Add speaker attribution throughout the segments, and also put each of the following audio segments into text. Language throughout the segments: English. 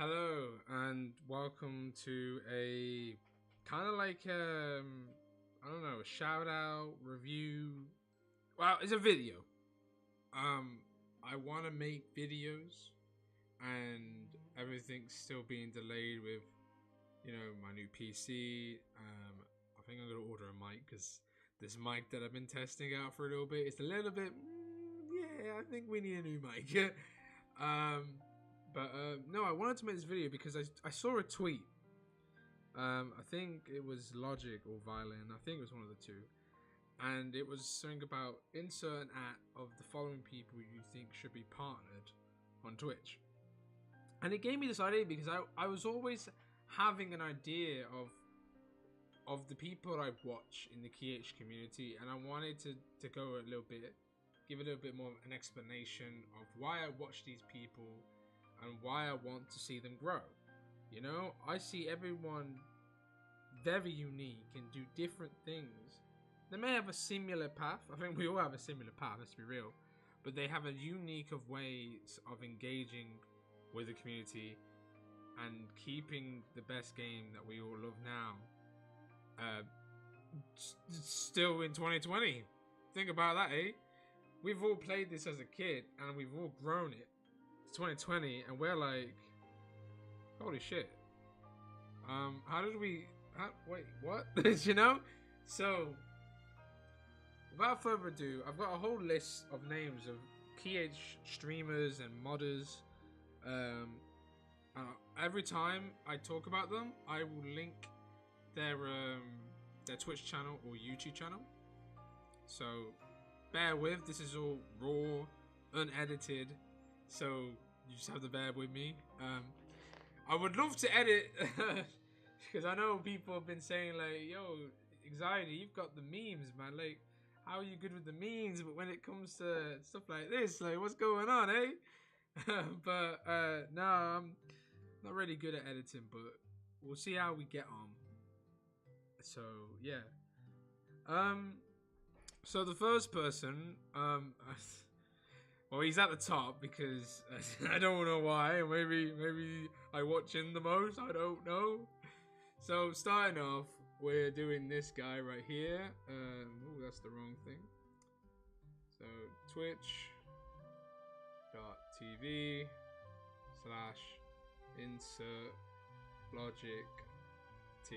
Speaker 1: Hello and welcome to a kind of like I don't know, a shout out review. Well, it's a video. I want to make videos and everything's still being delayed with my new PC. I think I'm going to order a mic cuz this mic that I've been testing out for a little bit, it's a little bit yeah, I think we need a new mic. No, I wanted to make this video because I saw a tweet. I think it was Logic or Violin. I think it was one of the two. And it was something about insert an at of the following people you think should be partnered on Twitch. And it gave me this idea because I was always having an idea of the people I watch in the KH community, and I wanted to go a little bit, give a little bit more of an explanation of why I watch these people and why I want to see them grow. You know, I see everyone very unique and do different things. They may have a similar path. I think we all have a similar path, let's be real. But they have a unique of ways of engaging with the community and keeping the best game that we all love now still in 2020. Think about that, eh? We've all played this as a kid and we've all grown it. It's 2020 and we're like, holy shit. How did we wait, what? You know? So without further ado, I've got a whole list of names of KH streamers and modders. Every time I talk about them, I will link their Twitch channel or YouTube channel. So bear with, this is all raw, unedited. So you just have to bear with me. I would love to edit because I know people have been saying like, yo, Anxiety, you've got the memes, man. Like, how are you good with the memes? But when it comes to stuff like this, like, what's going on, eh? No, I'm not really good at editing, but we'll see how we get on. So yeah. So the first person, well, he's at the top because I don't know why. Maybe I watch him the most. I don't know. So starting off, we're doing this guy right here. Oh, that's the wrong thing. So twitch.tv/insert logic t.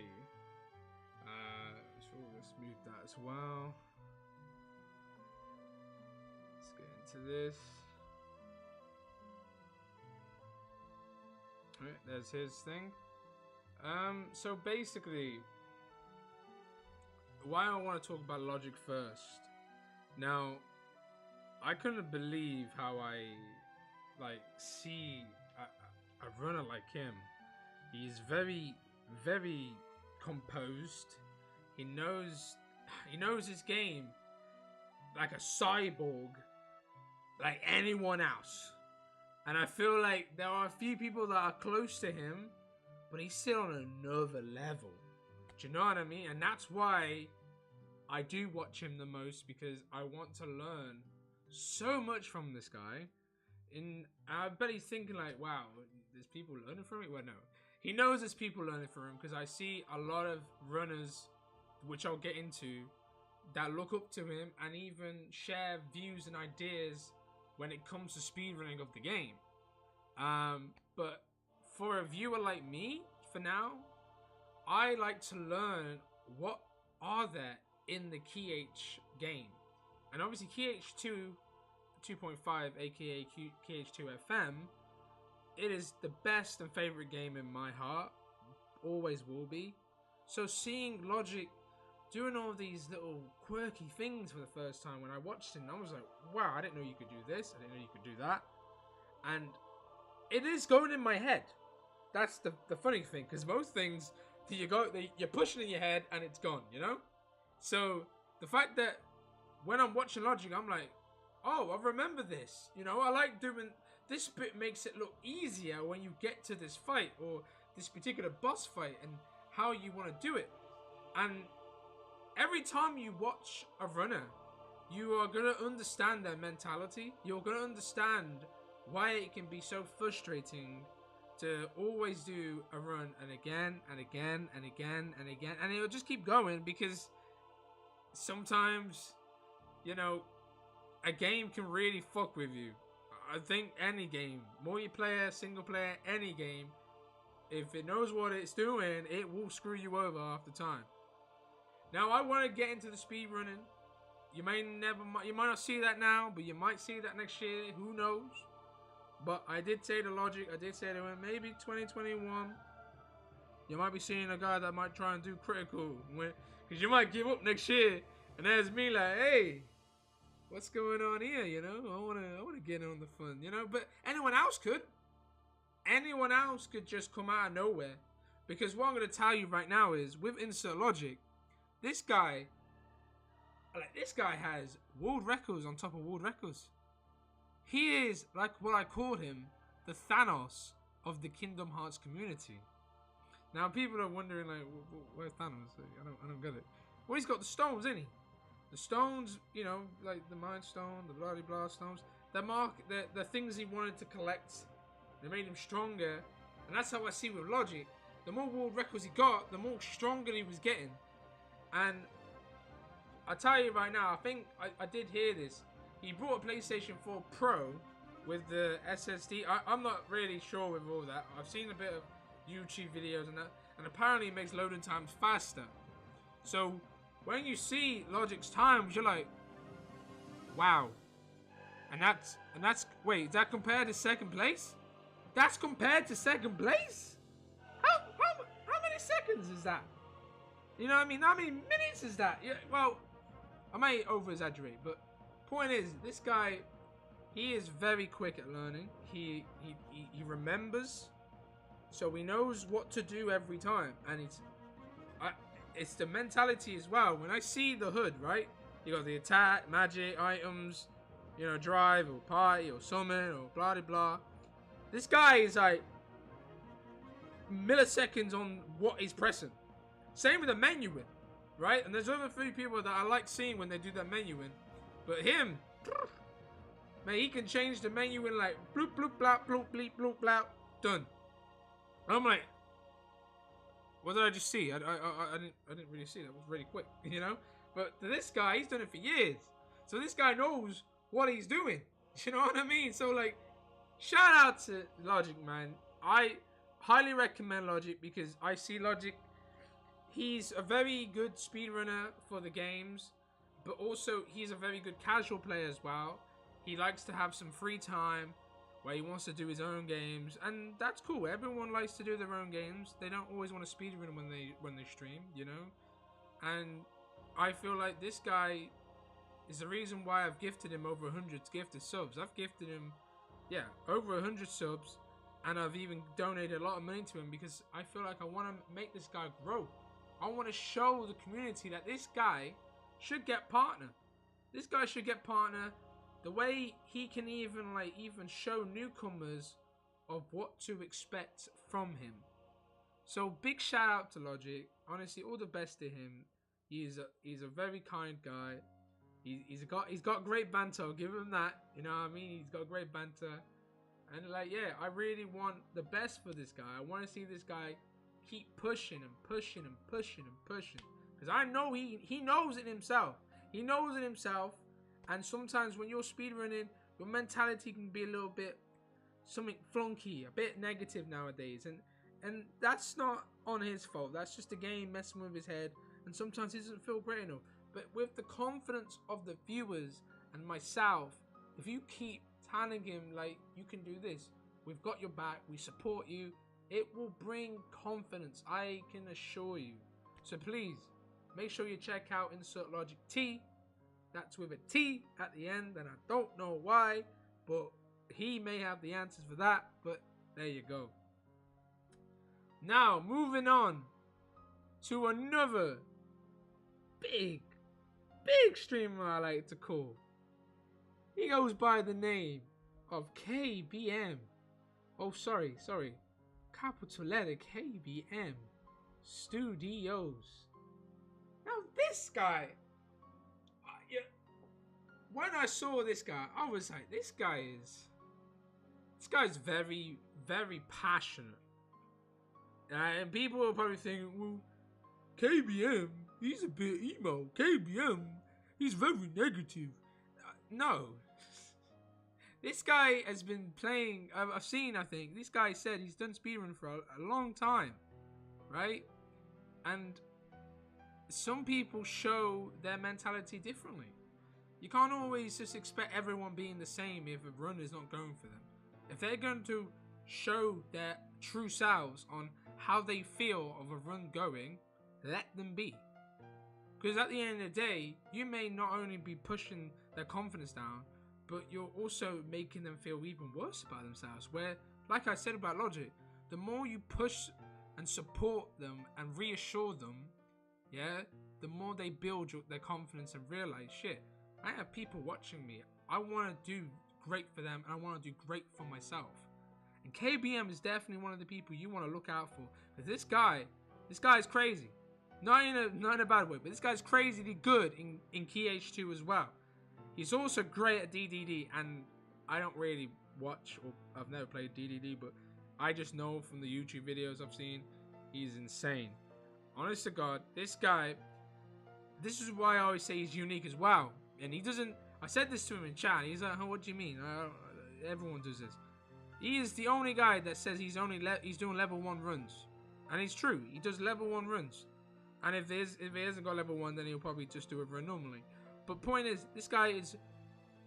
Speaker 1: So let's move that as well. Let's get into this. Alright, there's his thing. So basically, why I want to talk about Logic first. Now, I couldn't believe how I see a runner like him. He's very, very composed. He knows his game like a cyborg, like anyone else. And I feel like there are a few people that are close to him, but he's still on another level. Do you know what I mean? And that's why I do watch him the most, because I want to learn so much from this guy. I bet he's thinking like, wow, there's people learning from it? Well, no. He knows there's people learning from him, because I see a lot of runners, which I'll get into, that look up to him and even share views and ideas when it comes to speedrunning of the game. But for a viewer like me, for now, I like to learn what are there in the KH game. And obviously KH2 2.5, aka KH2 FM, it is the best and favorite game in my heart. Always will be. So seeing Logic doing all these little quirky things for the first time when I watched him, I was like, wow, I didn't know you could do this. I didn't know you could do that. And it is going in my head. That's the funny thing, because most things you're pushing in your head and it's gone, you know? So the fact that when I'm watching Logic, I'm like, oh, I remember this. You know, I like doing this bit, makes it look easier when you get to this fight or this particular boss fight and how you want to do it. And every time you watch a runner, you are going to understand their mentality. You're going to understand why it can be so frustrating to always do a run and again and again and again and again, and it'll just keep going because sometimes, you know, a game can really fuck with you. I think any game, multiplayer, single player, any game, if it knows what it's doing, it will screw you over half the time. Now, I want to get into the speed running. You might not see that now, but you might see that next year. Who knows? But I did say the logic. I did say that maybe 2021, you might be seeing a guy that might try and do critical, because you might give up next year, and there's me like, hey, what's going on here? You know, I wanna get on the fun. You know, but anyone else could. Anyone else could just come out of nowhere, because what I'm gonna tell you right now is with insert logic, this guy has world records on top of world records. He is, like what I called him, the Thanos of the Kingdom Hearts community. Now people are wondering like, where's Thanos? I don't get it. Well, he's got the stones, isn't he? The stones, you know, like the Mind Stone, the blah blah stones. The things he wanted to collect. They made him stronger, and that's how I see with logic. The more world records he got, the more stronger he was getting. And I tell you right now, I think I did hear this. He brought a PlayStation 4 Pro with the SSD. I'm not really sure with all that. I've seen a bit of YouTube videos and that, and apparently it makes loading times faster. So when you see Logic's times, you're like, wow. And that's wait, is that compared to second place? That's compared to second place? How many seconds is that? You know what I mean? How many minutes is that? Yeah, well, I might over exaggerate, but point is, this guy, he is very quick at learning. He remembers, so he knows what to do every time, and it's the mentality as well. When I see the hood, right? You got the attack, magic, items, you know, drive or party or summon or blah blah blah. This guy is like milliseconds on what he's pressing. Same with the menuing, right? And there's other three people that I like seeing when they do that menuing. But him, man, he can change the menu in like bloop bloop blop bloop bleep bloop blop, done. And I'm like, what did I just see? I didn't really see that. It was really quick, you know. But this guy, he's done it for years, so this guy knows what he's doing. You know what I mean? So like, shout out to Logic, man. I highly recommend Logic because I see Logic. He's a very good speedrunner for the games, but also he's a very good casual player as well. He likes to have some free time where he wants to do his own games, and that's cool. Everyone likes to do their own games. They don't always want to speedrun when they stream, you know. And I feel like this guy is the reason why I've gifted him over 100 gifted subs. I've gifted him, yeah, over 100 subs, and I've even donated a lot of money to him because I feel like I want to make this guy grow. I want to show the community that this guy should get partner. This guy should get partner. The way he can even show newcomers of what to expect from him. So big shout out to Logic. Honestly, all the best to him. He's a very kind guy. He's got great banter. I'll give him that. You know what I mean? He's got great banter. And like, yeah, I really want the best for this guy. I want to see this guy keep pushing and pushing and pushing and pushing. Because I know he knows it himself. He knows it himself. And sometimes when you're speedrunning, your mentality can be a little bit something flunky, a bit negative nowadays. And that's not on his fault. That's just the game messing with his head. And sometimes he doesn't feel great enough. But with the confidence of the viewers and myself, if you keep telling him, like, you can do this, we've got your back, we support you, it will bring confidence, I can assure you. So please, make sure you check out Insert Logic T. That's with a T at the end, and I don't know why, but he may have the answers for that, but there you go. Now, moving on to another big streamer I like to call. He goes by the name of KBM. Oh, sorry. Capital letter KBM Studios. Now, this guy, when I saw this guy, I was like, this guy's very, very passionate. And people will probably think, well, KBM, he's a bit emo. KBM, he's very negative. No. This guy has been playing, I've seen, I think, this guy said he's done speedrun for a long time, right? And some people show their mentality differently. You can't always just expect everyone being the same if a run is not going for them. If they're going to show their true selves on how they feel of a run going, let them be. Because at the end of the day, you may not only be pushing their confidence down, but you're also making them feel even worse about themselves. Where, like I said about Logic, the more you push and support them and reassure them, yeah, the more they build their confidence and realize, shit, I have people watching me. I want to do great for them, and I want to do great for myself. And KBM is definitely one of the people you want to look out for. Because this guy's crazy. Not in a bad way, but this guy's crazily good in Key H2 as well. He's also great at DDD, and I don't really watch, or I've never played DDD, but I just know from the YouTube videos I've seen, he's insane. Honest to God, this guy, this is why I always say he's unique as well. And he doesn't, I said this to him in chat, he's like, oh, what do you mean? Everyone does this. He is the only guy that says he's doing level 1 runs. And it's true, he does level 1 runs. And if he hasn't got level 1, then he'll probably just do it run normally. But point is, this guy is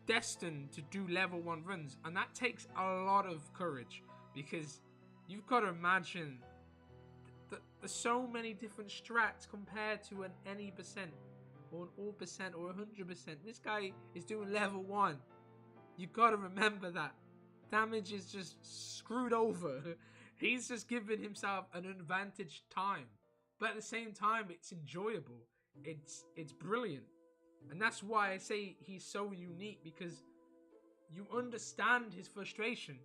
Speaker 1: destined to do level 1 runs. And that takes a lot of courage. Because you've got to imagine there's so many different strats compared to an any percent. Or an all percent or 100%. This guy is doing level 1. You've got to remember that. Damage is just screwed over. He's just giving himself an advantage time. But at the same time, it's enjoyable. It's brilliant. And that's why I say he's so unique, because you understand his frustration.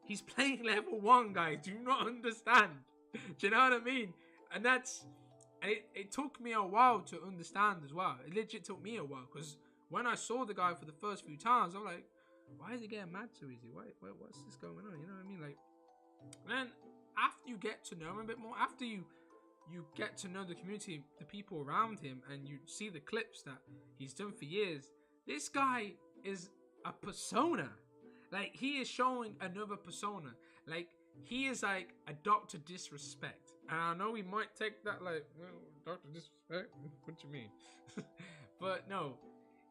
Speaker 1: He's playing level 1, guys. Do you not understand? Do you know what I mean? And it took me a while to understand as well. It legit took me a while, because when I saw the guy for the first few times, I'm like, why is he getting mad so easy? What's this going on? You know what I mean? Like, then after you get to know him a bit more, after you get to know the community, the people around him, and you see the clips that he's done for years, this guy is a persona. Like, he is showing another persona. Like, he is like a Dr. Disrespect. And I know we might take that like, well, Dr. Disrespect? What do you mean? But no,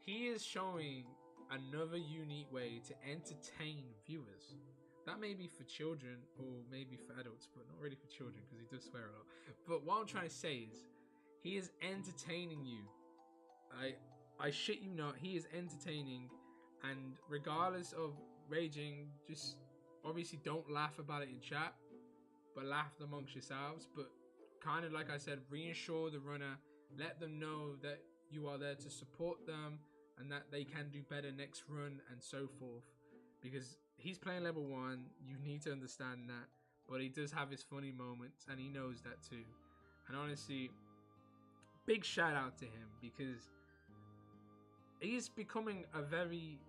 Speaker 1: he is showing another unique way to entertain viewers. That may be for children or maybe for adults, but not really for children because he does swear a lot. But what I'm trying to say is, he is entertaining you. I shit you not, he is entertaining, and regardless of raging, just obviously don't laugh about it in chat, but laugh amongst yourselves. But kind of like I said, reassure the runner, let them know that you are there to support them and that they can do better next run and so forth. Because he's playing level 1, you need to understand that. But he does have his funny moments, and he knows that too. And honestly, big shout out to him, because he's becoming a very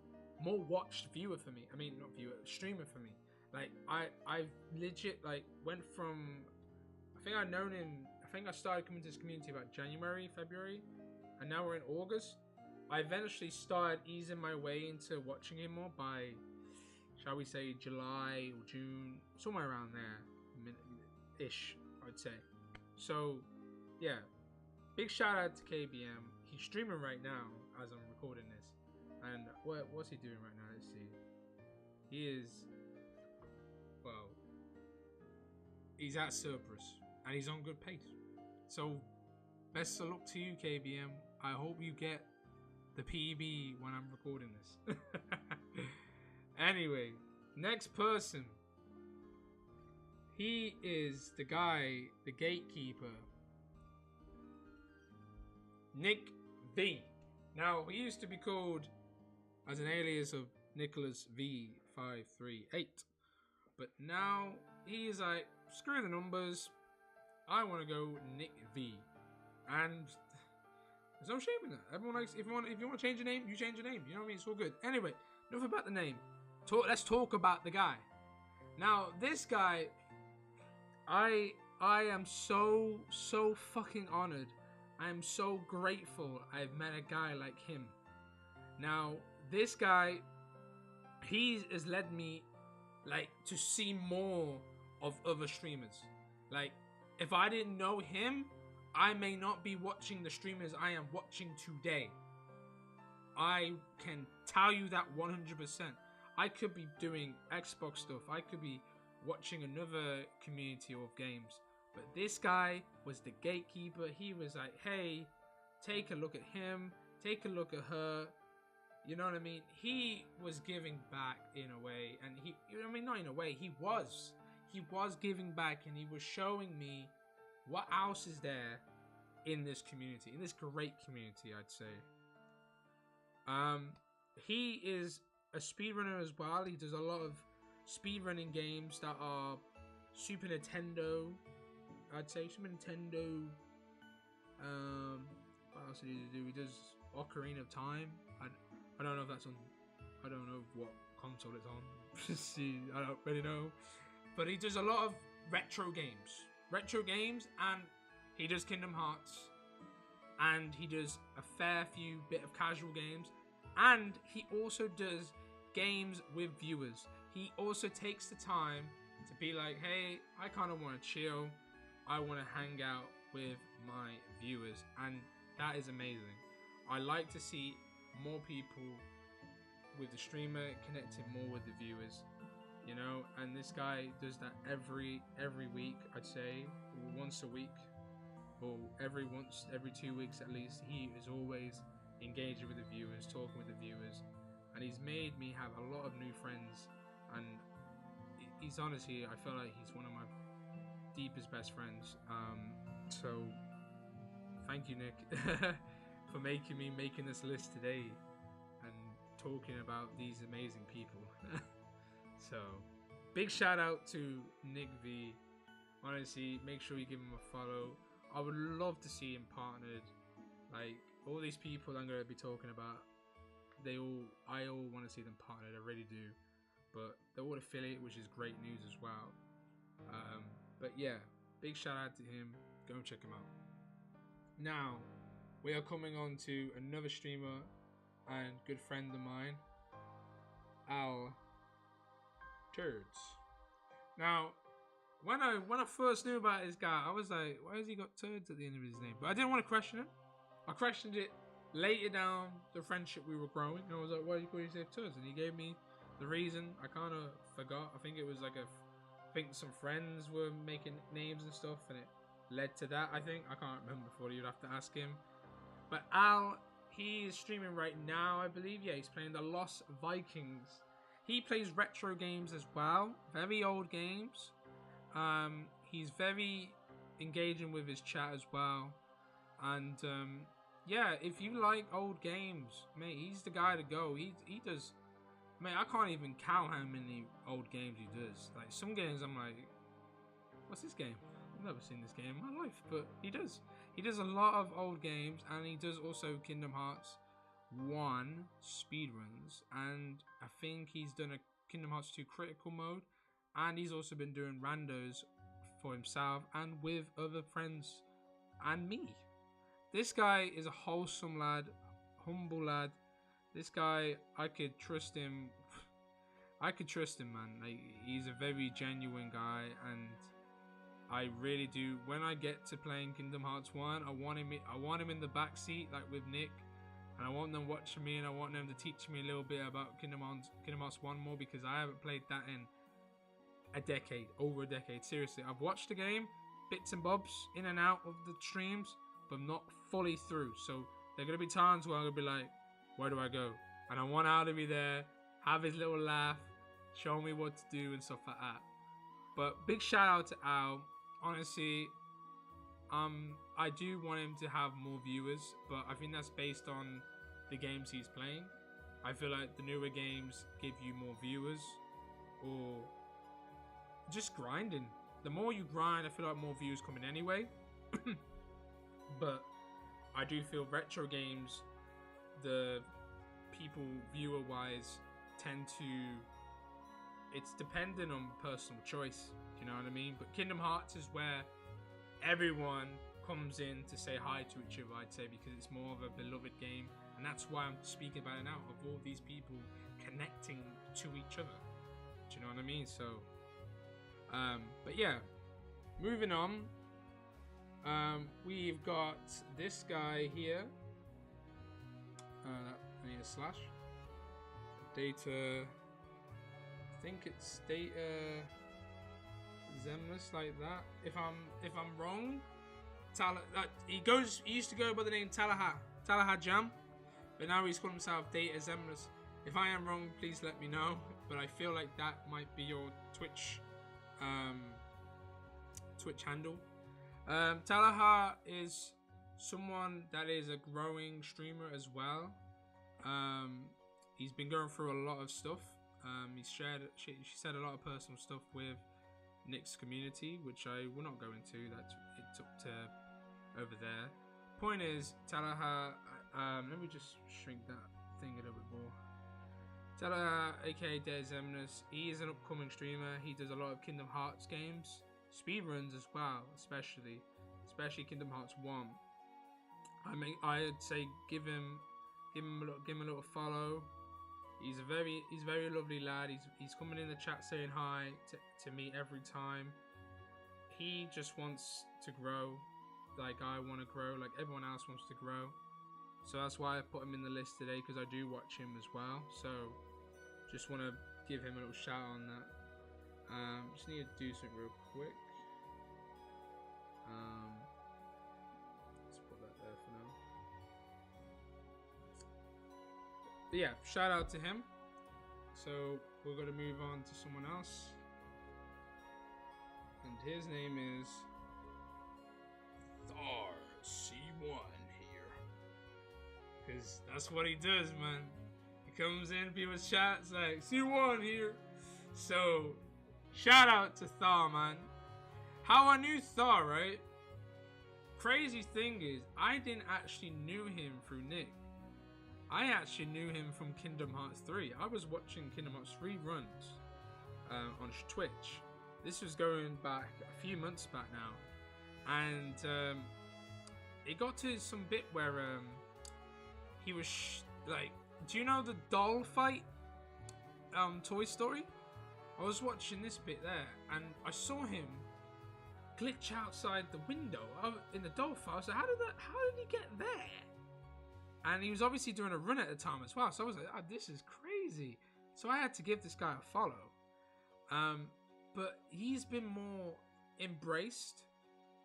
Speaker 1: more watched viewer for me. I mean, not viewer, streamer for me. Like, I've legit, like, went from, I think I've known him, I think I started coming to this community about January, February, and now we're in August. I eventually started easing my way into watching him more by, shall we say, July or June, somewhere around there, ish, I'd say. So, yeah, big shout out to KBM. He's streaming right now as I'm recording this. And what's he doing right now? Let's see. He is, well, he's at Cerberus, and he's on good pace. So, best of luck to you, KBM. I hope you get the PB when I'm recording this. Anyway, next person. He is the guy, the gatekeeper, Nick V. Now, he used to be called as an alias of Nicholas V538. But now, he is like, screw the numbers. I want to go Nick V. And there's no shame in that. Everyone likes, if you want to change your name, you change your name. You know what I mean? It's all good. Anyway, enough about the name. Let's talk about the guy. Now, this guy, I am so fucking honored. I am so grateful I've met a guy like him. Now, this guy, he has led me like to see more of other streamers. Like, if I didn't know him, I may not be watching the streamers I am watching today. I can tell you that 100%. I could be doing Xbox stuff. I could be watching another community of games. But this guy was the gatekeeper. He was like, hey, take a look at him. Take a look at her. You know what I mean? He was giving back in a way. And he, I mean, not in a way. He was giving back, and he was showing me what else is there in this community, in this great community, I'd say. He is a speedrunner as well. He does a lot of speedrunning games that are Super Nintendo, I'd say. Super Nintendo. What else did he do? He does Ocarina of Time. I don't know if that's on. I don't know what console it's on. See, I don't really know. But he does a lot of retro games, and he does Kingdom Hearts, and he does a fair few bit of casual games, and he also does games with viewers. He also takes the time to be like, hey, I kind of want to chill. I want to hang out with my viewers, and that is amazing. I like to see more people with the streamer connecting more with the viewers, you know, and this guy does that every week, I'd say, once a week, or every 2 weeks at least. He is always engaging with the viewers, talking with the viewers, and he's made me have a lot of new friends, and he's honestly, I feel like he's one of my deepest best friends. So thank you, Nick, for making this list today and talking about these amazing people. So big shout out to Nick V. Honestly, make sure you give him a follow. I would love to see him partnered. Like, all these people I'm going to be talking about, I all want to see them partnered, I really do. But they're all affiliate, which is great news as well. But yeah, big shout out to him. Go and check him out. Now, we are coming on to another streamer and good friend of mine, Al Turds. Now, when I first knew about this guy, I was like, why has he got turds at the end of his name? But I didn't want to question it. I questioned it later down the friendship we were growing, and I was like, why do you call yourself turds? And he gave me the reason. I kind of forgot. I think it was like I think some friends were making names and stuff, and it led to that. I think I can't remember before. You'd have to ask him. But Al, he is streaming right now, I believe. Yeah, he's playing the Lost Vikings. He plays retro games as well, very old games. He's very engaging with his chat as well, and yeah, if you like old games, mate, he's the guy to go. He does. Mate, I can't even count how many old games he does. Like, some games I'm like, what's this game? I've never seen this game in my life, but he does. He does a lot of old games, and he does also Kingdom Hearts 1 speedruns, and I think he's done a Kingdom Hearts 2 critical mode, and he's also been doing randos for himself and with other friends and me. This guy is a wholesome lad, humble lad. This guy, I could trust him. I could trust him, man. Like, he's a very genuine guy, and I really do. When I get to playing Kingdom Hearts 1, I want him in the back seat, like with Nick, and I want them watching me, and I want them to teach me a little bit about Kingdom Hearts 1 more, because I haven't played that in over a decade. Seriously, I've watched the game, bits and bobs, in and out of the streams, but not fully through. So there are gonna be times where I'm gonna be like, where do I go? And I want Al to be there, have his little laugh, show me what to do and stuff like that. But big shout out to Al. Honestly, I do want him to have more viewers, but I think that's based on the games he's playing. I feel like the newer games give you more viewers, or just grinding. The more you grind, I feel like more views come in anyway. But I do feel retro games, the people viewer wise tend to it's dependent on personal choice. Do you know what I mean? But Kingdom Hearts is where everyone comes in to say hi to each other, I'd say, because it's more of a beloved game, and that's why I'm speaking about it now, of all these people connecting to each other. Do you know what I mean? So, but yeah, moving on. We've got this guy here. I need a slash. Data. I think it's Data Zemless, like that. If I'm wrong, he used to go by the name Talaha Jam, but now he's called himself Data Zemless. If I am wrong, please let me know. But I feel like that might be your Twitch handle. Talaha is someone that is a growing streamer as well. He's been going through a lot of stuff. She said a lot of personal stuff with Nick's community, which I will not go into. That it took to over there. Point is, Talaha. Let me just shrink that thing a little bit more. Talaha, aka Dezemnus, he is an upcoming streamer. He does a lot of Kingdom Hearts games, speedruns as well, especially Kingdom Hearts 1. I'd say give him a little follow. He's a very lovely lad. He's coming in the chat saying hi to me every time. He just wants to grow, like I want to grow, like everyone else wants to grow. So that's why I put him in the list today, because I do watch him as well. So just want to give him a little shout on that. Just need to do something real quick. Let's put that there for now. But yeah, shout out to him. So we're going to move on to someone else. And his name is Thar C1 here. Because that's what he does, man. He comes in, people's chats like, C1 here. So, shout out to Thar, man. How I knew Thar, right? Crazy thing is, I didn't actually knew him through Nick. I actually knew him from Kingdom Hearts 3. I was watching Kingdom Hearts 3 runs on Twitch. This was going back a few months back now. And it got to some bit where he was like, do you know the doll fight? Toy Story? I was watching this bit there, and I saw him glitch outside the window in the doll fight. I was like, how did he get there? And he was obviously doing a run at the time as well. So I was like, oh, this is crazy. So I had to give this guy a follow. But he's been more embraced,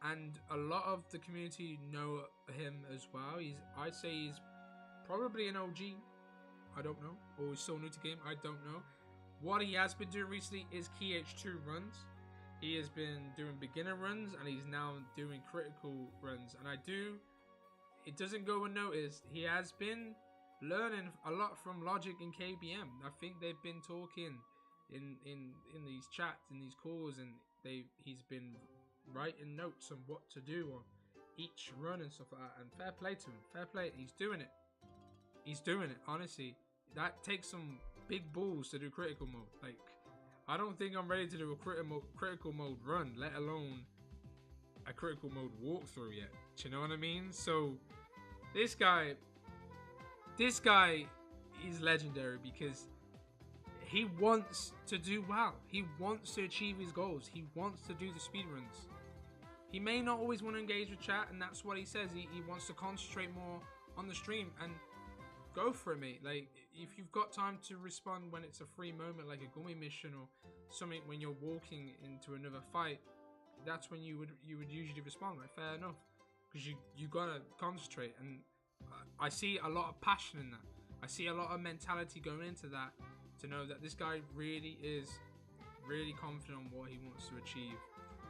Speaker 1: and a lot of the community know him as well. I'd say he's probably an OG. I don't know. Or he's so new to game. I don't know. What he has been doing recently is Key H2 runs. He has been doing beginner runs, and he's now doing critical runs. And it doesn't go unnoticed. He has been learning a lot from Logic and KBM. I think they've been talking in these chats, in these calls, and he's been writing notes on what to do on each run and stuff like that. And fair play to him. Fair play. He's doing it. He's doing it. Honestly, that takes some big balls to do critical mode. Like, I don't think I'm ready to do a critical mode run, let alone a critical mode walkthrough yet. Do you know what I mean? So this guy is legendary because he wants to do well. He wants to achieve his goals. He wants to do the speedruns. He may not always want to engage with chat, and that's what he says. He wants to concentrate more on the stream, and go for it, mate. Like, if you've got time to respond when it's a free moment, like a gummy mission or something, when you're walking into another fight, that's when you would usually respond. Like, fair enough, because you gotta concentrate. And I see a lot of passion in that. I see a lot of mentality going into that, to know that this guy really is really confident on what he wants to achieve.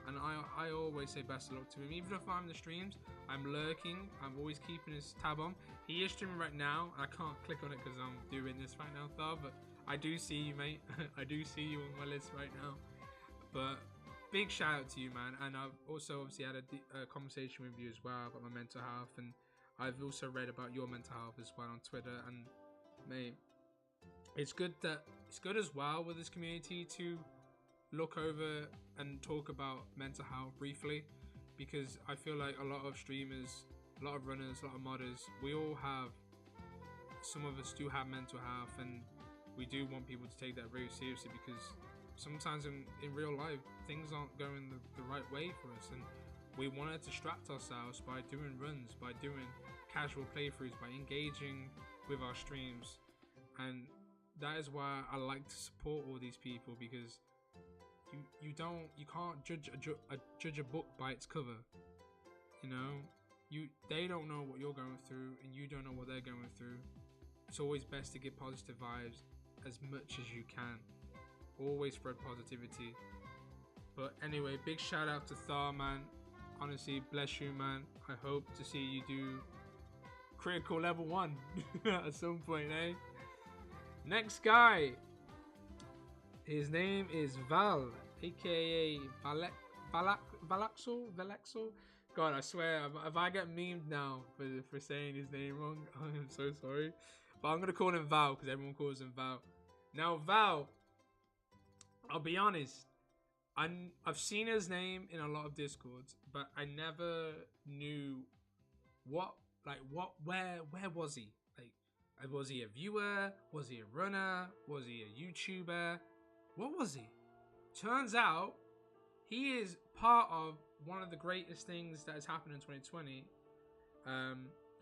Speaker 1: And I always say best of luck to him. Even if I'm in the streams, I'm lurking. I'm always keeping his tab on. He is streaming right now. I can't click on it because I'm doing this right now, Thar. But I do see you, mate. I do see you on my list right now. But big shout out to you, man. And I've also obviously had a conversation with you as well about my mental health. And I've also read about your mental health as well on Twitter. And mate, it's good that it's good as well with this community to look over and talk about mental health briefly, because I feel like a lot of streamers, a lot of runners, a lot of modders, we all have, some of us do have mental health, and we do want people to take that very seriously, because sometimes in real life things aren't going the right way for us, and we want to distract ourselves by doing runs, by doing casual playthroughs, by engaging with our streams. And that is why I like to support all these people, because you can't judge a book by its cover. You know, they don't know what you're going through, and you don't know what they're going through. It's always best to give positive vibes as much as you can. Always spread positivity. But anyway, big shout out to Thar, man. Honestly, bless you, man. I hope to see you do critical level 1 at some point, eh? Next guy, his name is Val, aka Valaxo. God, I swear, if I get memed now for saying his name wrong, I'm so sorry. But I'm gonna call him Val because everyone calls him Val. Now, Val, I'll be honest, I've seen his name in a lot of Discords, but I never knew where was he? Like, was he a viewer? Was he a runner? Was he a YouTuber? What was he? Turns out, he is part of one of the greatest things that has happened in 2020,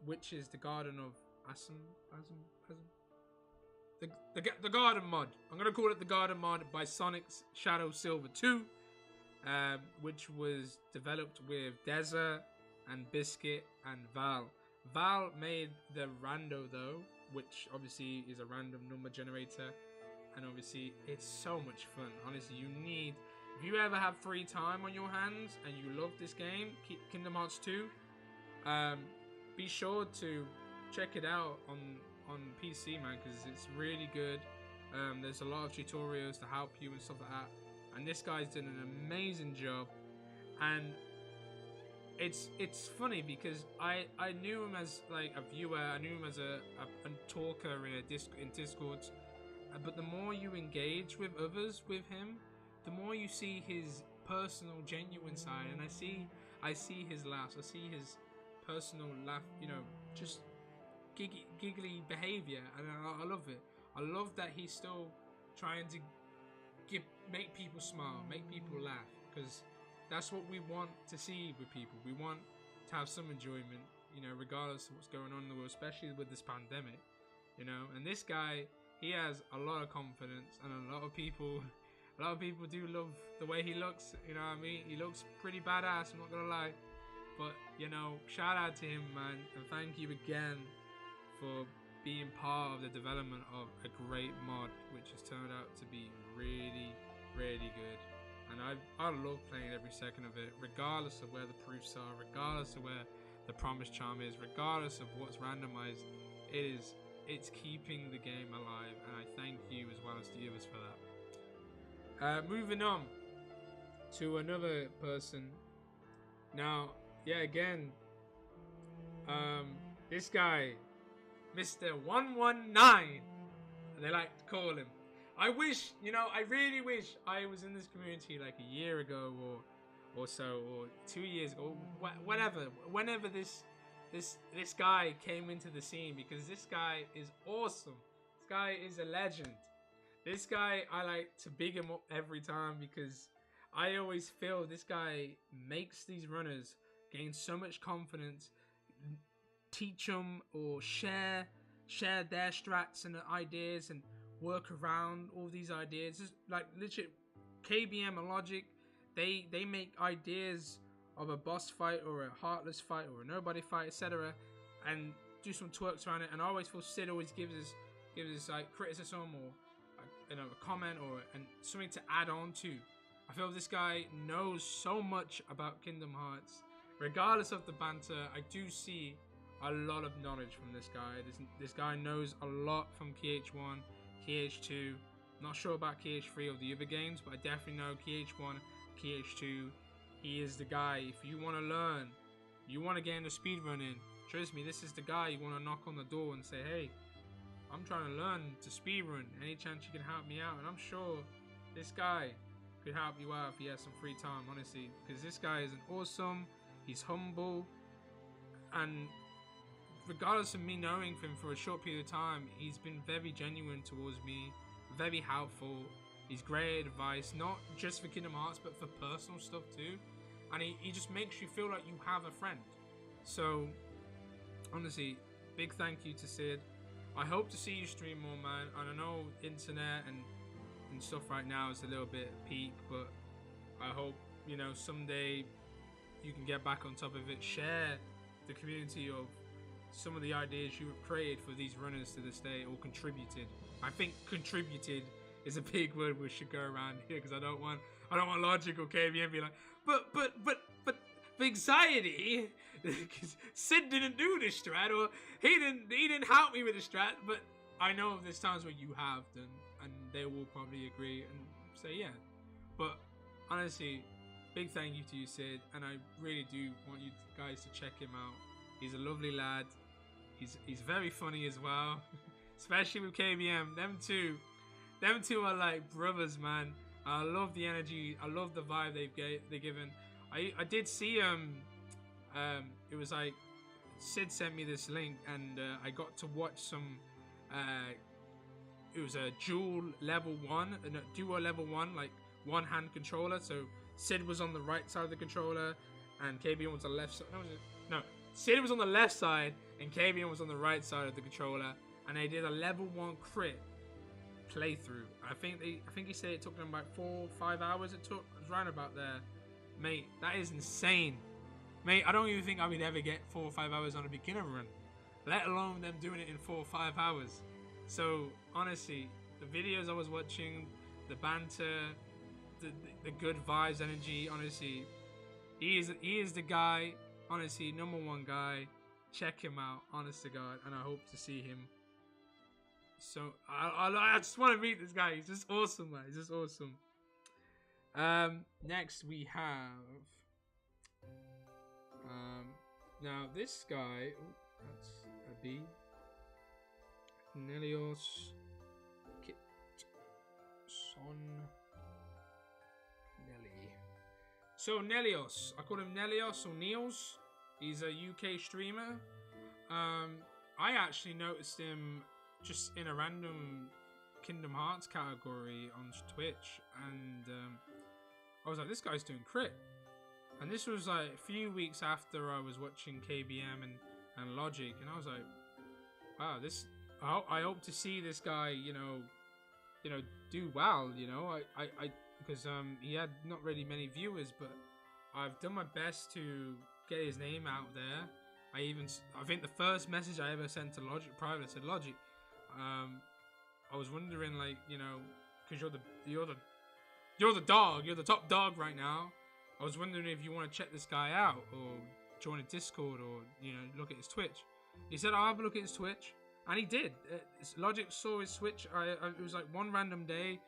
Speaker 1: which is the Garden of the Garden mod. I'm gonna call it the Garden mod by Sonic's Shadow Silver 2, which was developed with Deza and Biscuit and Val. Val made the rando though, which obviously is a random number generator, and obviously it's so much fun. Honestly, if you ever have free time on your hands and you love this game, Kingdom Hearts 2, be sure to check it out on PC, man, because it's really good. There's a lot of tutorials to help you and stuff like that, and this guy's done an amazing job. And it's funny because I knew him as like a viewer, I knew him as a talker in Discords, but the more you engage with others with him, the more you see his personal, genuine side. And I see his laughs, I see his personal laugh, you know, just giggly behavior, and I love it. I love that he's still trying to make people smile, make people laugh, because that's what we want to see with people. We want to have some enjoyment, you know, regardless of what's going on in the world, especially with this pandemic, you know. And this guy, he has a lot of confidence, and a lot of people do love the way he looks, you know what I mean? He looks pretty badass, I'm not gonna lie. But, you know, shout out to him, man, and thank you again for being part of the development of a great mod, which has turned out to be really, really good. And I love playing every second of it, regardless of where the proofs are, regardless of where the promise charm is, regardless of what's randomized. It's keeping the game alive, and I thank you as well as the others for that. Moving on to another person. Now, yeah, again, this guy, Mr. 119, they like to call him. I wish, you know, I really wish I was in this community like a year ago or so, or 2 years ago, whatever. Whenever this guy came into the scene, because this guy is awesome. This guy is a legend. This guy, I like to big him up every time, because I always feel this guy makes these runners gain so much confidence, teach them or share their strats and ideas and work around all these ideas. Just like legit KBM and Logic, they make ideas of a boss fight or a heartless fight or a nobody fight, etc., and do some twerks around it. And I always feel Sid always gives us like criticism or a comment or something to add on to. I feel this guy knows so much about Kingdom Hearts. Regardless of the banter, I do see a lot of knowledge from this guy. This guy knows a lot from KH1, KH2. Not sure about KH3 or the other games, but I definitely know KH1, KH2. He is the guy. If you want to learn, you want to get into speedrunning, trust me, this is the guy you want to knock on the door and say, hey, I'm trying to learn to speedrun. Any chance you can help me out? And I'm sure this guy could help you out if he has some free time, honestly. Because this guy is an awesome, he's humble, and regardless of me knowing him for a short period of time, he's been very genuine towards me, very helpful. He's great advice, not just for Kingdom Hearts, but for personal stuff too. And he just makes you feel like you have a friend. So, honestly, big thank you to Sid. I hope to see you stream more, man. And I know internet and stuff right now is a little bit peak, but I hope, you know, someday you can get back on top of it. Share the community of some of the ideas you have created for these runners to this day, or contributed. I think contributed is a big word we should go around here, because I don't want Logic or KBM be like, but anxiety, because Sid didn't do this strat, or he didn't help me with the strat. But I know there's times where you have done, and they will probably agree and say yeah. But honestly, big thank you to you, Sid, and I really do want you guys to check him out. He's a lovely lad. He's very funny as well, especially with KBM. Them two are like brothers, man. I love the energy. I love the vibe they're given. I did see it was like Sid sent me this link, and I got to watch some. It was a dual level 1, like one hand controller. So Sid was on the right side of the controller, and KBM was on the left side. No, Sid was on the left side, and KBM was on the right side of the controller, and they did a level 1 crit playthrough. I think he said it took them about 4 or 5 hours. It was right about there, mate. That is insane, mate. I don't even think I would ever get 4 or 5 hours on a beginner run, let alone them doing it in 4 or 5 hours. So honestly, the videos I was watching, the banter, the good vibes, energy. Honestly, he is the guy. Honestly, #1 guy. Check him out, honest to God, and I hope to see him. So I just want to meet this guy. He's just awesome, man. He's just awesome. Next we have now this guy. Oh, that's a B. Nelios Son Nelly. So Nelios, I call him Nelios or Niels. He's a UK streamer. I actually noticed him just in a random Kingdom Hearts category on Twitch, and I was like, this guy's doing crit. And this was like a few weeks after I was watching KBM and Logic, and I was like, wow, this. I hope to see this guy, you know, do well. You know, I because he had not really many viewers, but I've done my best to get his name out there. I think the first message I ever sent to Logic private, I said, Logic, I was wondering, like, you know, because you're the dog, you're the top dog right now. I was wondering if you want to check this guy out, or join a Discord, or, you know, look at his Twitch. He said, I'll have a look at his Twitch, and he did. Logic saw his Twitch. It was like one random day.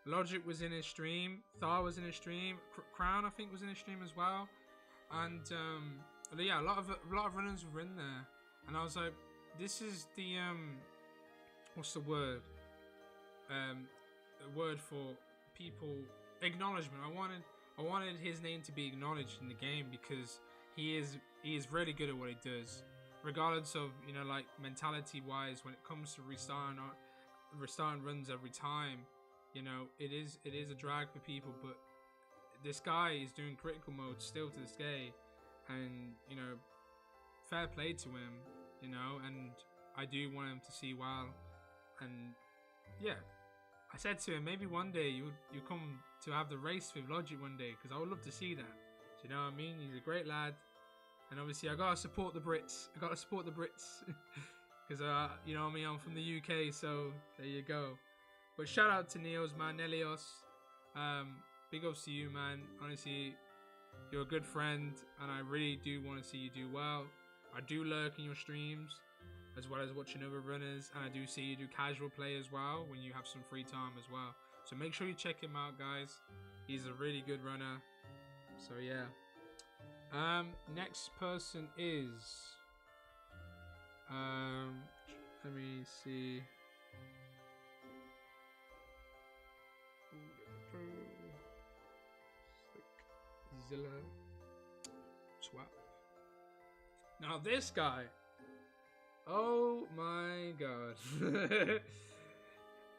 Speaker 1: Logic was in his stream. Thar was in his stream. Crown, I think, was in his stream as well. And yeah, a lot of runners were in there, and I was like, this is the what's the word? The word for people, acknowledgement. I wanted his name to be acknowledged in the game, because he is really good at what he does, regardless of, you know, like, mentality wise, when it comes to restarting runs every time. You know, it is a drag for people, but this guy is doing critical mode still to this day, and, you know, fair play to him, you know, and I do want him to see well. And yeah, I said to him, maybe one day you come to have the race with Logic one day, because I would love to see that. Do you know what I mean? He's a great lad, and obviously I gotta support the Brits. Because you know what I mean, I'm from the UK, so there you go. But shout out to Niels, man, Nelios. Big ups to you, man. Honestly, you're a good friend, and I really do want to see you do well. I do lurk in your streams, as well as watching other runners, and I do see you do casual play as well when you have some free time as well. So make sure you check him out, guys. He's a really good runner. So yeah. Next person is let me see. Zilla 12. Now this guy, oh my god.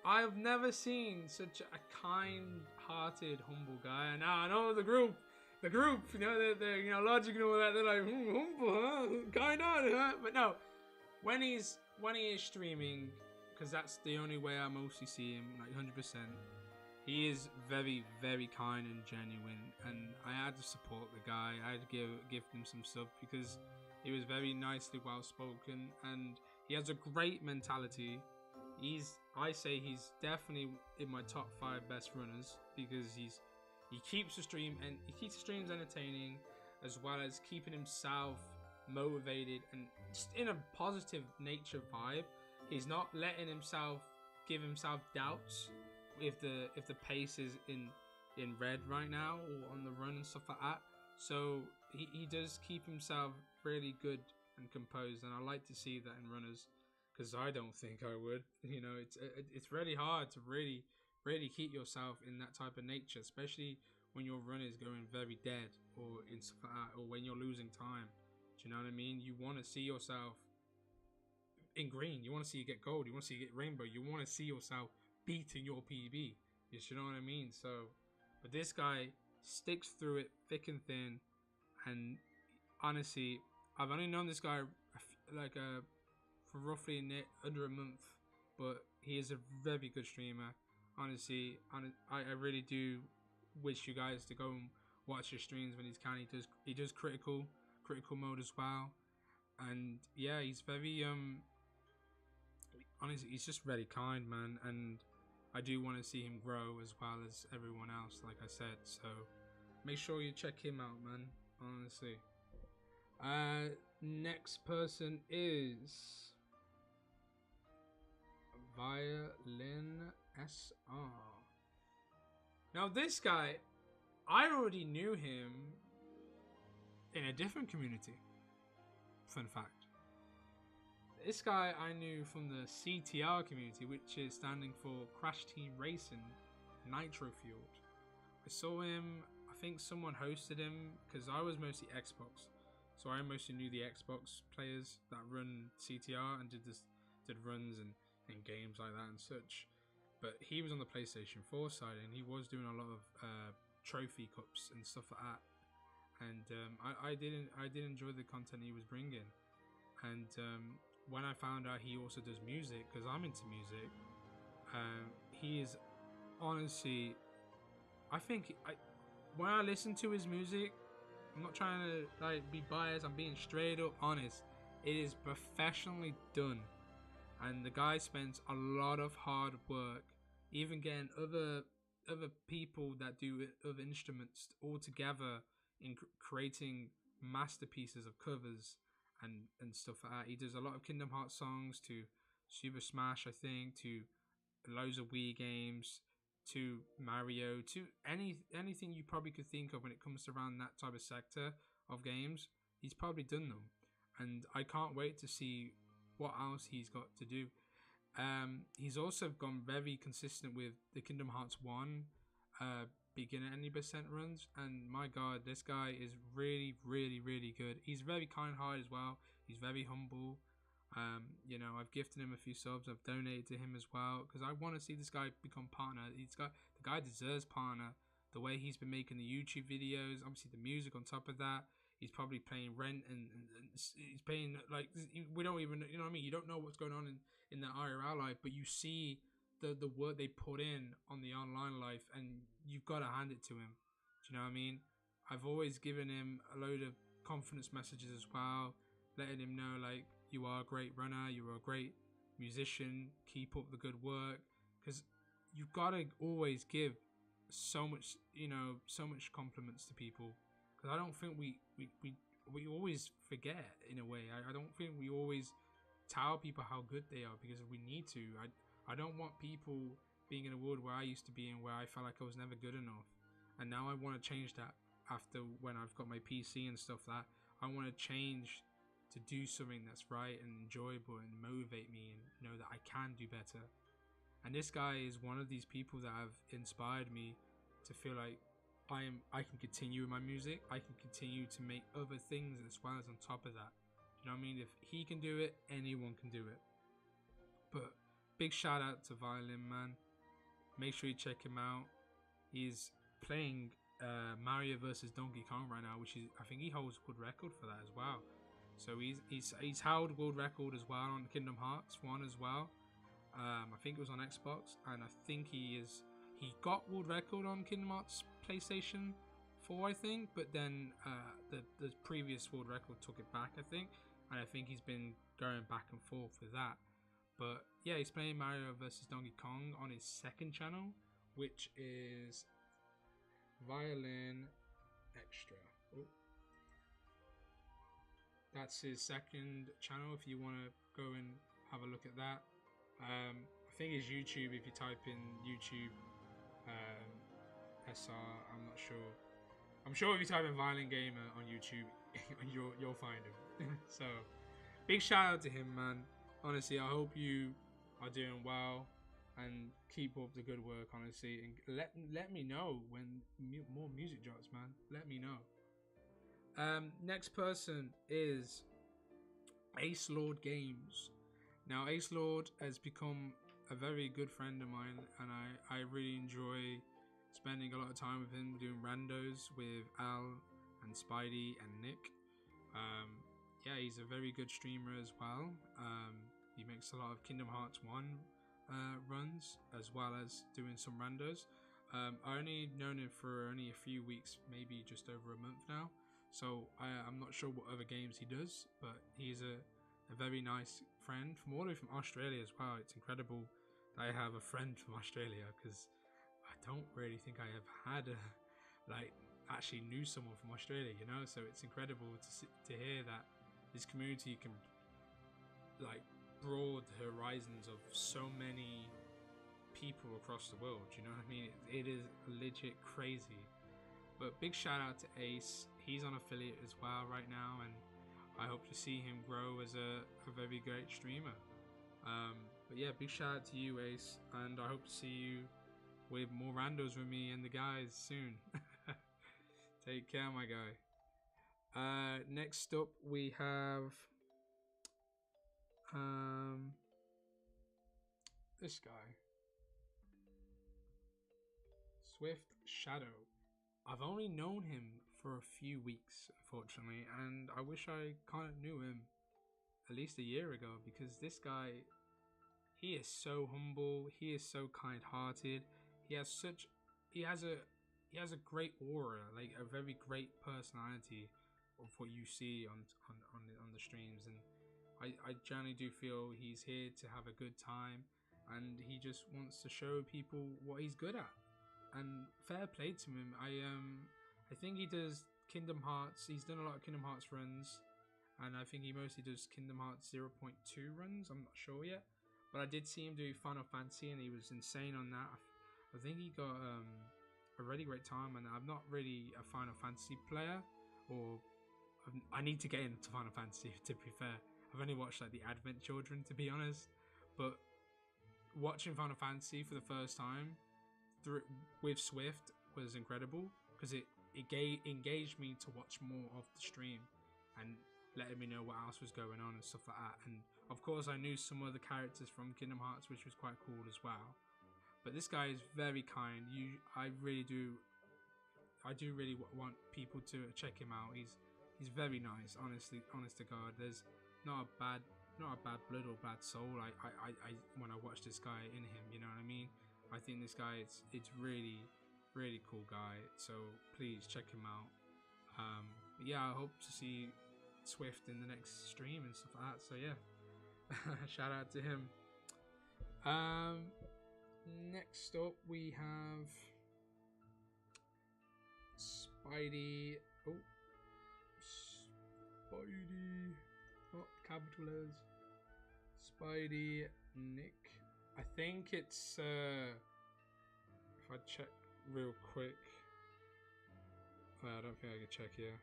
Speaker 1: I've never seen such a kind-hearted, humble guy. And now I know the group, you know, they're you know, logic and all that. They're like, humble, huh? Kind-hearted, huh? But no, when he is streaming, because that's the only way I mostly see him, like 100%. He is very, very kind and genuine, and I had to support the guy. I had to give him some stuff because he was very nicely well spoken, and he has a great mentality. I say he's definitely in my top 5 best runners because he keeps the streams entertaining, as well as keeping himself motivated and just in a positive nature vibe. He's not letting give himself doubts if the pace is in red right now or on the run and stuff like that. So he does keep himself really good and composed, and I like to see that in runners, because I don't think I would. You know, it's really hard to really keep yourself in that type of nature, especially when your run is going very dead or in stuff like that, or when you're losing time. Do you know what I mean? You want to see yourself in green. You want to see you get gold. You want to see you get rainbow. You want to see yourself beating your PB. You know what I mean? So, but this guy sticks through it thick and thin, and honestly, I've only known this guy for roughly under a month, but he is a very good streamer. Honestly, I really do wish you guys to go and watch his streams when he's can. He does critical mode as well, and yeah, he's very honestly, he's just very kind, man, and I do want to see him grow as well as everyone else, like I said. So make sure you check him out, man, honestly. Next person is Violin SR. Now this guy, I already knew him in a different community. Fun fact. This guy I knew from the CTR community, which is standing for Crash Team Racing Nitro Fueled. I saw him, I think someone hosted him, because I was mostly Xbox. So I mostly knew the Xbox players that run CTR and did runs and games like that and such. But he was on the PlayStation 4 side, and he was doing a lot of trophy cups and stuff like that. And I did enjoy the content he was bringing. And when I found out he also does music, because I'm into music, he is honestly, I think when I listen to his music, I'm not trying to like be biased, I'm being straight up honest. It is professionally done, and the guy spends a lot of hard work, even getting other people that do other instruments all together in creating masterpieces of covers and stuff like that. He does a lot of Kingdom Hearts songs, to Super Smash, I think, to loads of Wii games, to Mario, to anything you probably could think of when it comes to around that type of sector of games. He's probably done them, and I can't wait to see what else he's got to do. He's also gone very consistent with the Kingdom Hearts 1 beginner any percent runs, and my god, this guy is really good. He's very kind-hearted as well. He's very humble. You know, I've gifted him a few subs. I've donated to him as well, because I want to see this guy become partner. The guy deserves partner. The way he's been making the YouTube videos, obviously the music on top of that. He's probably paying rent and he's paying, like, we don't even, you know what I mean? You don't know what's going on in the IRL life, but you see the work they put in on the online life, and you've got to hand it to him. Do you know what I mean? I've always given him a load of confidence messages as well, letting him know, like, you are a great runner, you are a great musician, keep up the good work, because you've got to always give so much, you know, so much compliments to people, because I don't think we always forget in a way. I don't think we always tell people how good they are, because we need to. I don't want people being in a world where I used to be in, where I felt like I was never good enough. And now I want to change that after when I've got my PC and stuff like that. I want to change to do something that's right and enjoyable and motivate me and know that I can do better. And this guy is one of these people that have inspired me to feel like I can continue with my music. I can continue to make other things as well as on top of that. You know what I mean? If he can do it, anyone can do it. But big shout out to Violin Man. Make sure you check him out. He's playing Mario versus Donkey Kong right now, which is, I think he holds a good record for that as well. So he's held world record as well on Kingdom Hearts 1 as well. I think it was on Xbox, and I think he got world record on Kingdom Hearts PlayStation 4, I think, but then the previous world record took it back, I think, and I think he's been going back and forth with that. But yeah, he's playing Mario vs Donkey Kong on his second channel, which is Violin Extra. Oh. That's his second channel if you want to go and have a look at that. I think it's YouTube. If you type in YouTube SR, I'm not sure. I'm sure if you type in Violin Gamer on YouTube, you'll find him. So big shout out to him, man. Honestly, I hope you are doing well and keep up the good work, honestly, and let me know when more music drops, man. Let me know. Next person is Ace Lord Games. Now, Ace Lord has become a very good friend of mine, and I really enjoy spending a lot of time with him doing randos with Al and Spidey and Nick. Yeah, he's a very good streamer as well. He makes a lot of Kingdom Hearts 1 runs, as well as doing some randos. I only known him for only a few weeks, maybe just over a month now. So I'm not sure what other games he does, but he's a very nice friend from all the way from Australia as well. It's incredible that I have a friend from Australia, because I don't really think I have had actually knew someone from Australia, you know. So it's incredible to hear that this community can broad the horizons of so many people across the world. You know what I mean? It is legit crazy. But big shout out to Ace. He's on affiliate as well right now, and I hope to see him grow as a very great streamer. But yeah, big shout out to you, Ace, and I hope to see you with more randos with me and the guys soon. Take care, my guy. Next up we have this guy, Swift Shadow. I've only known him for a few weeks, unfortunately, and I wish I kind of knew him at least a year ago, because this guy, he is so humble, he is so kind-hearted, he has a great aura, like a very great personality of what you see on the streams, and I generally do feel he's here to have a good time, and he just wants to show people what he's good at. And fair play to him. I think he does Kingdom Hearts. He's done a lot of Kingdom Hearts runs, and I think he mostly does Kingdom Hearts 0.2 runs. I'm not sure yet, but I did see him do Final Fantasy, and he was insane on that. I think he got a really great time, and I'm not really a Final Fantasy player, or I need to get into Final Fantasy, to be fair. I've only watched the Advent Children, to be honest, but watching Final Fantasy for the first time with Swift was incredible, because it engaged me to watch more of the stream and letting me know what else was going on and stuff like that. And of course I knew some of the characters from Kingdom Hearts, which was quite cool as well. But this guy is very kind. I do really want people to check him out. He's very nice, honest to God. There's not a bad blood or bad soul I when I watch this guy in him, you know what I mean? I think this guy, it's really, really cool guy. So please check him out. Yeah, I hope to see Swift in the next stream and stuff like that. So yeah, shout out to him. Next up we have Spidey. Oh, Spidey, not capitals. Spidey Nick. I think it's if I check real quick, I don't think I can check here.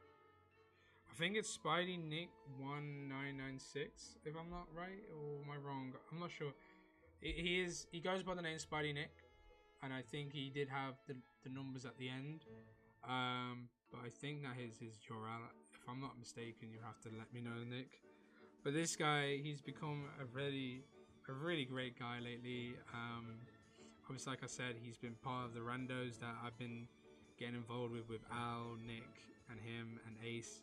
Speaker 1: I think it's Spidey Nick 1996, if I'm not right, or am I wrong? I'm not sure. He goes by the name Spidey Nick, and I think he did have the numbers at the end. But I think that his URL, if I'm not mistaken, you have to let me know, Nick. But this guy, he's become a really great guy lately. Obviously, like I said, he's been part of the randos that I've been getting involved with Al, Nick, and him, and Ace.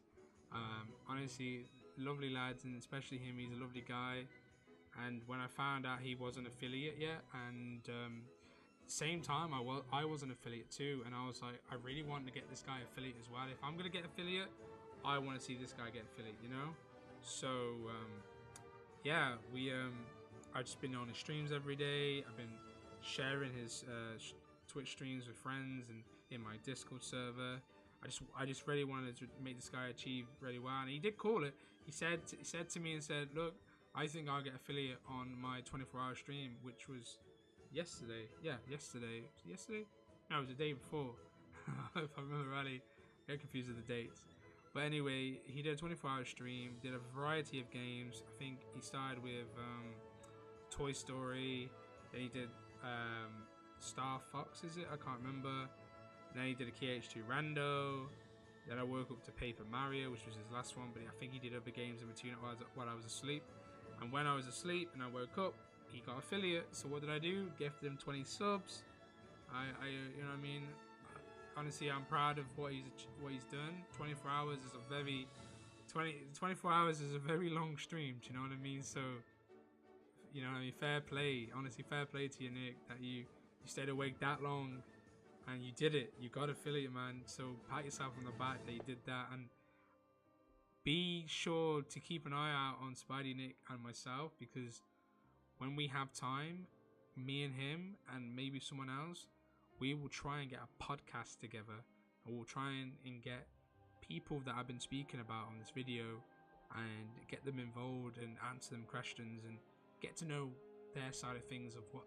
Speaker 1: Honestly, lovely lads, and especially him. He's a lovely guy. And when I found out he wasn't affiliate yet, and same time I was an affiliate too, and I was like, I really want to get this guy affiliate as well. If I'm gonna get affiliate, I want to see this guy get affiliate, you know. So yeah, I've just been on his streams every day. I've been sharing his Twitch streams with friends and in my Discord server. I just really wanted to make this guy achieve really well, and he did call it. He said to me and said, look, I think I'll get affiliate on my 24-hour stream, which was yesterday. Yeah, yesterday. Yesterday? No, it was the day before. If I remember rightly. I get confused with the dates. But anyway, he did a 24-hour stream, did a variety of games. I think he started with Toy Story, then he did Star Fox, is it? I can't remember. Then he did a KH2 Rando. Then I woke up to Paper Mario, which was his last one, but I think he did other games in between while I was asleep. And when I was asleep and I woke up, he got affiliate. So what did I do? Gifted him 20 subs. I you know what I mean? Honestly, I'm proud of what he's done. 24 hours is a very 24 hours is a very long stream. Do you know what I mean? So, you know what I mean? Fair play. Honestly, fair play to you, Nick, that you stayed awake that long and you did it. You got affiliate, man. So pat yourself on the back that you did that, and be sure to keep an eye out on Spidey, Nick, and myself, because when we have time, me and him and maybe someone else, we will try and get a podcast together, and we'll try and get people that I've been speaking about on this video and get them involved and answer them questions and get to know their side of things of what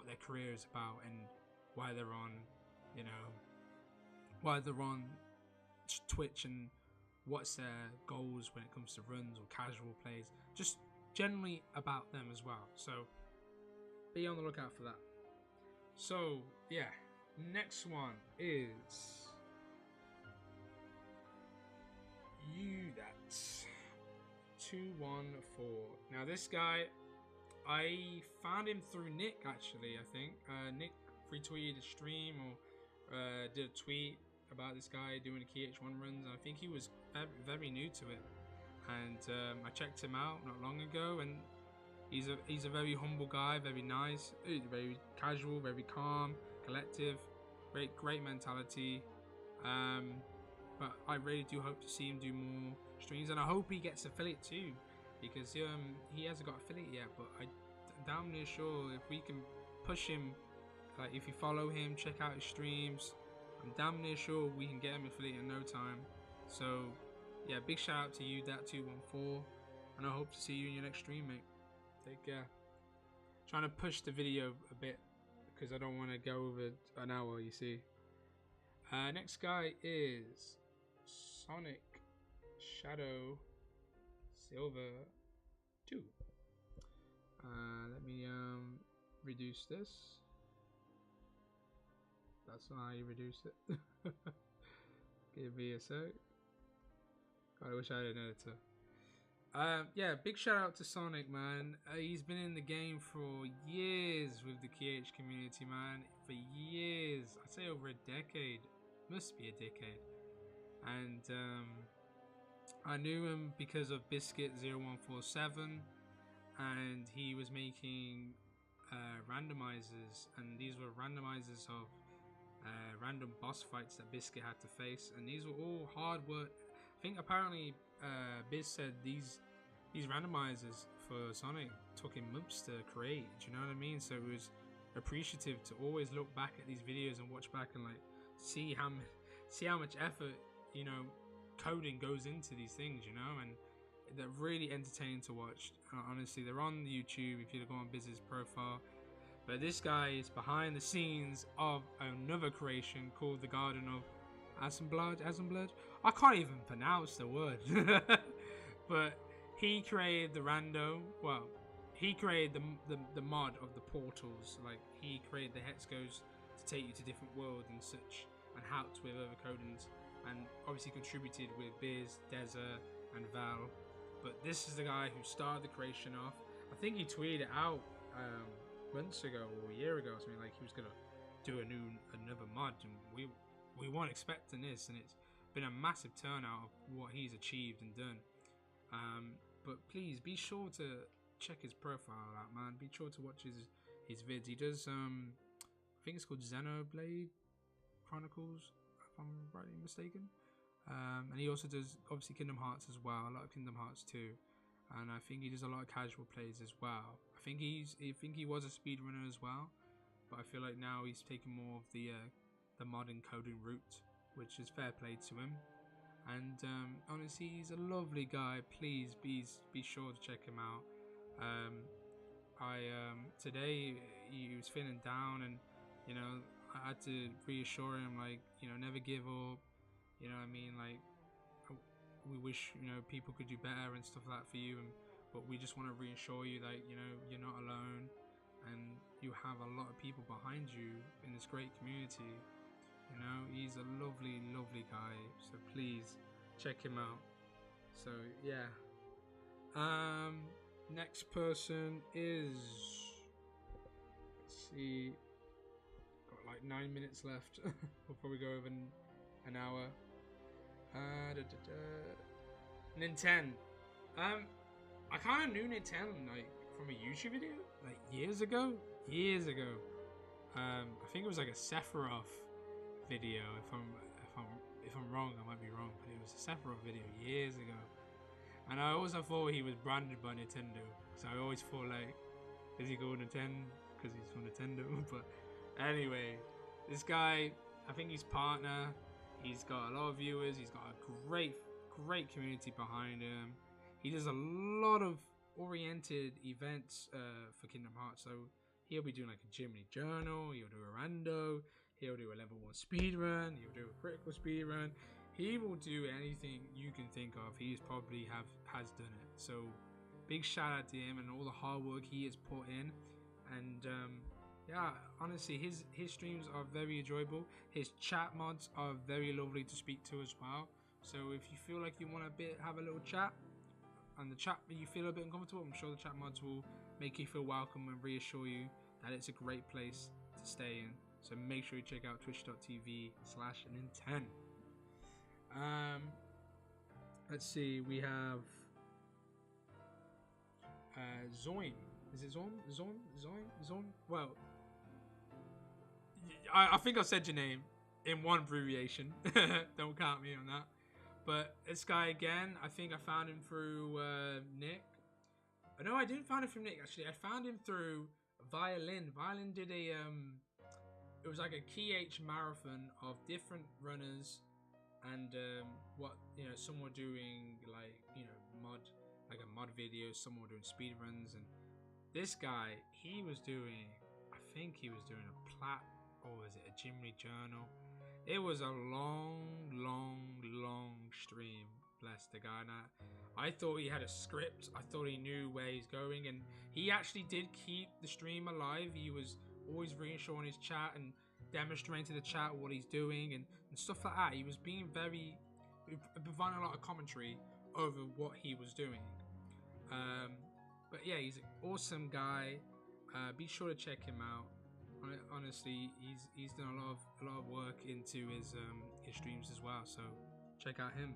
Speaker 1: their career is about and why they're on, you know, why they're on Twitch and what's their goals when it comes to runs or casual plays, just generally about them as well. So be on the lookout for that. So yeah, next one is That's 214. Now this guy, I found him through Nick actually. I think Nick retweeted a stream or did a tweet about this guy doing the KH1 runs. I think he was very new to it, and I checked him out not long ago, and he's a very humble guy, very nice, very casual, very calm, collective, great mentality. But I really do hope to see him do more streams, and I hope he gets affiliate too, because he hasn't got affiliate yet. But I'm damn near sure if we can push him, like if you follow him, check out his streams, I'm damn near sure we can get him affiliate in no time. So yeah, big shout out to you, that214, and I hope to see you in your next stream, mate. Take care. Trying to push the video a bit because I don't want to go over an hour, you see. Next guy is Sonic Shadow Silver 2. Let me reduce this. That's not how you reduce it. Give me a sec. God, I wish I had an editor. Yeah, big shout out to Sonic, man. He's been in the game for years with the KH community, man. For years. I'd say over a decade. Must be a decade. And I knew him because of Biscuit0147, and he was making randomizers, and these were randomizers of random boss fights that Biscuit had to face, and these were all hard work. I think apparently Biz said these randomizers for Sonic took him months to create. Do you know what I mean? So it was appreciative to always look back at these videos and watch back and like see how much effort, you know, coding goes into these things, you know, and they're really entertaining to watch. Honestly, they're on YouTube if you go on Biz's profile. But this guy is behind the scenes of another creation called the Garden of Assemblage. I can't even pronounce the word. But he created the rando. Well, he created the mod of the portals. Like he created the hex goes to take you to different worlds and such. and helped with other codings, and obviously contributed with Biz, Deza, and Val. But this is the guy who started the creation off. I think he tweeted out months ago or a year ago, something like he was gonna do another mod, and we weren't expecting this, and it's been a massive turnout of what he's achieved and done. But please be sure to check his profile out, man. Be sure to watch his vids. He does I think it's called Xenoblade Chronicles, if I'm rightly mistaken. And he also does obviously Kingdom Hearts as well. A lot of Kingdom Hearts too. And I think he does a lot of casual plays as well. I think he was a speedrunner as well, but I feel like now he's taking more of the modern coding route, which is fair play to him. And honestly, he's a lovely guy. Please be sure to check him out. Today he was feeling down, and you know, I had to reassure him, like, you know, never give up. You know what I mean? Like, we wish, you know, people could do better and stuff like that for you, but we just want to reassure you that, you know, you're not alone, and you have a lot of people behind you in this great community. You know, he's a lovely, lovely guy. So please check him out. So yeah. Next person is, let's see, got like 9 minutes left. We'll probably go over an hour. Nintendo. I kind of knew Nintendo like from a YouTube video like years ago. I think it was like a Sephiroth video. If I'm wrong, I might be wrong, but it was a Sephiroth video years ago. And I also thought he was branded by Nintendo, so I always thought, like, is he called Nintendo because he's from Nintendo? But anyway, this guy, I think he's partner. He's got a lot of viewers. He's got a great community behind him. He does a lot of oriented events for Kingdom Hearts. So he'll be doing like a Jiminy Journal. He'll do a rando. He'll do a level 1 speedrun. He'll do a critical speedrun. He will do anything you can think of. He's probably has done it. So big shout out to him and all the hard work he has put in. And yeah, honestly, his streams are very enjoyable. His chat mods are very lovely to speak to as well. So if you feel like you want to have a little chat, and the chat you feel a bit uncomfortable, I'm sure the chat mods will make you feel welcome and reassure you that it's a great place to stay in. So make sure you check out twitch.tv/Nintendo. Let's see, we have Zoin. Is it Zoin? Well, I think I said your name in one abbreviation. Don't count me on that. But this guy again, I think I found him through Nick. No, I didn't find him from Nick actually. I found him through Violin. Violin did a it was like a KH marathon of different runners, and what, you know, some were doing like, you know, a mod video, some were doing speed runs, and this guy, he was doing, I think he was doing a plat, or was it a Jiminy Journal? It was a long stream. Bless the guy. Now, I thought he had a script. I thought he knew where he's going, and he actually did keep the stream alive. He was always reassuring his chat and demonstrating to the chat what he's doing and stuff like that. He was being providing a lot of commentary over what he was doing. But yeah, he's an awesome guy. Be sure to check him out. Honestly, he's done a lot of work into his streams as well. So check out him.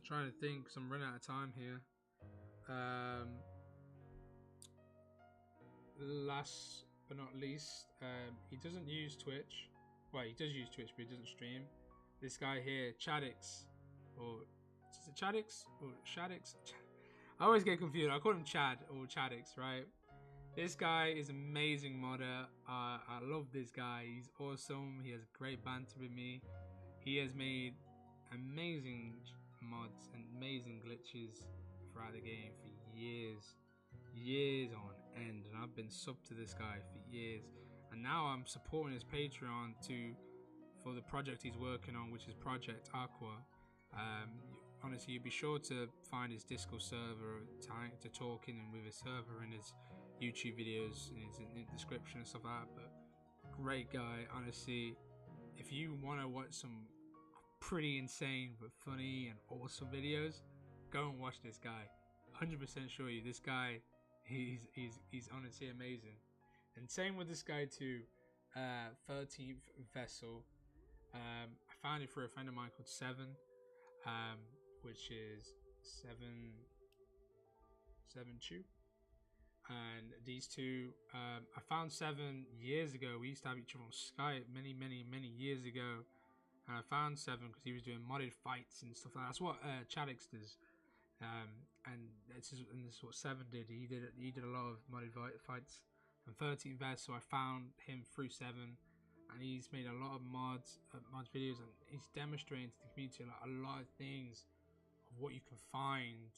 Speaker 1: Trying to think, because I'm running out of time here. Last but not least, he doesn't use Twitch. Well, he does use Twitch, but he doesn't stream. This guy here, Chadix, or is it Chadix or Shadix? I always get confused. I call him Chad or Chadix, right? This guy is amazing modder. I love this guy. He's awesome. He has great banter with me. He has made amazing mods and amazing glitches throughout the game for years on end, and I've been sub to this guy for years, and now I'm supporting his Patreon for the project he's working on, which is Project Aqua. Honestly, you'd be sure to find his Discord server to talk in and with his server and his YouTube videos in the description and stuff like that. But great guy, honestly. If you want to watch some pretty insane but funny and awesome videos, go and watch this guy. 100% sure you, this guy, he's honestly amazing. And same with this guy too. 13th Vessel. I found it through a friend of mine called Seven, which is Seven Chew. And these two, I found Seven years ago. We used to have each other on Skype many years ago. And I found Seven because he was doing modded fights and stuff like that. That's what Chadix does. And this is what Seven did. He did a lot of modded fights. And 13 Vest, so I found him through Seven, and he's made a lot of mods videos, and he's demonstrating to the community like a lot of things of what you can find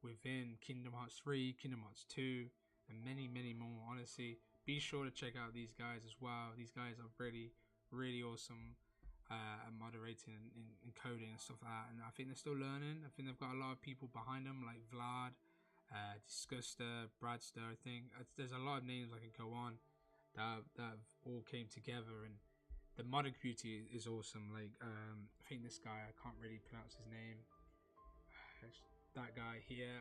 Speaker 1: within Kingdom Hearts 3, Kingdom Hearts 2, and many more. Honestly, be sure to check out these guys as well. These guys are really awesome at moderating and coding and stuff like that. And I think they're still learning. I think they've got a lot of people behind them, like Vlad, Disguster, Bradster. I think there's a lot of names I can go on that have all came together, and the modding community is awesome. Like I think this guy, I can't really pronounce his name. That guy here,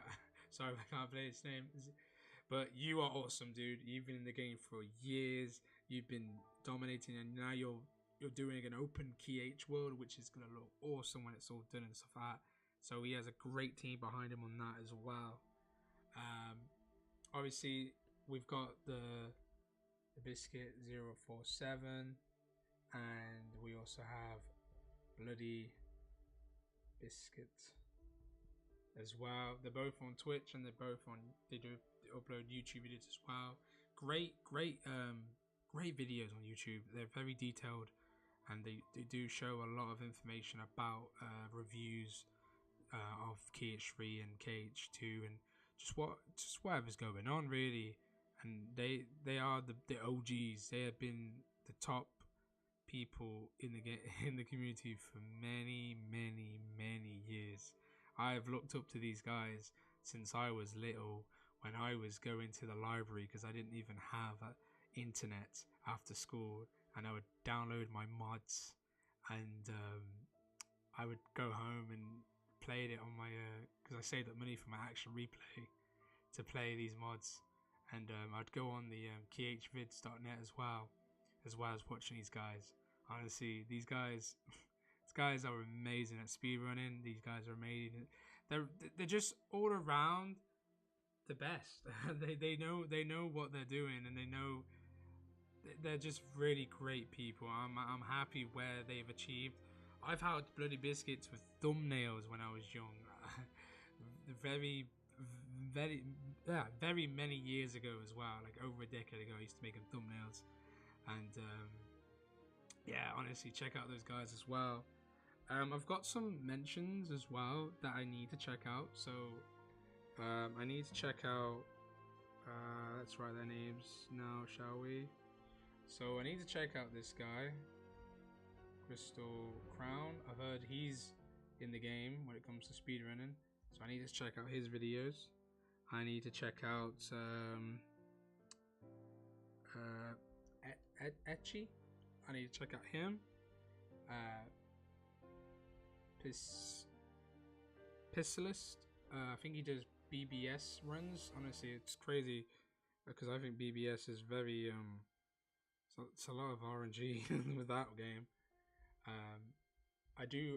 Speaker 1: sorry I can't play his name. But you are awesome, dude. You've been in the game for years. You've been dominating, and now you're doing an open Key H world, which is gonna look awesome when it's all done and stuff like that. So he has a great team behind him on that as well. Obviously we've got the Biscuit 047, and we also have Bloody Biscuit as well. They're both on Twitch, and they do upload YouTube videos as well. Great videos on YouTube. They're very detailed, and they do show a lot of information about reviews of KH3 and KH2 and just whatever's going on really. And they are the OGs. They have been the top people in the community for many years. I have looked up to these guys since I was little, when I was going to the library because I didn't even have internet after school, and I would download my mods, and I would go home and played it on my because I saved up money for my Action Replay to play these mods, and I'd go on the khvids.net as well as watching these guys. Honestly, these guys are amazing at speedrunning. These guys are amazing. They're just all around the best. they know what they're doing, and they're just really great people. I'm happy where they've achieved. I've had Bloody Biscuits with thumbnails when I was young. very many years ago as well, like over a decade ago. I used to make them thumbnails, and yeah, honestly, check out those guys as well. I've got some mentions as well that I need to check out. So I need to check out. Let's write their names now, shall we? So I need to check out this guy, Crystal Crown. I've heard he's in the game when it comes to speedrunning, so I need to check out his videos. I need to check out Etchy. I need to check out him. Piscilist. I think he does BBS runs. Honestly, it's crazy because I think BBS is very it's a lot of RNG with that game.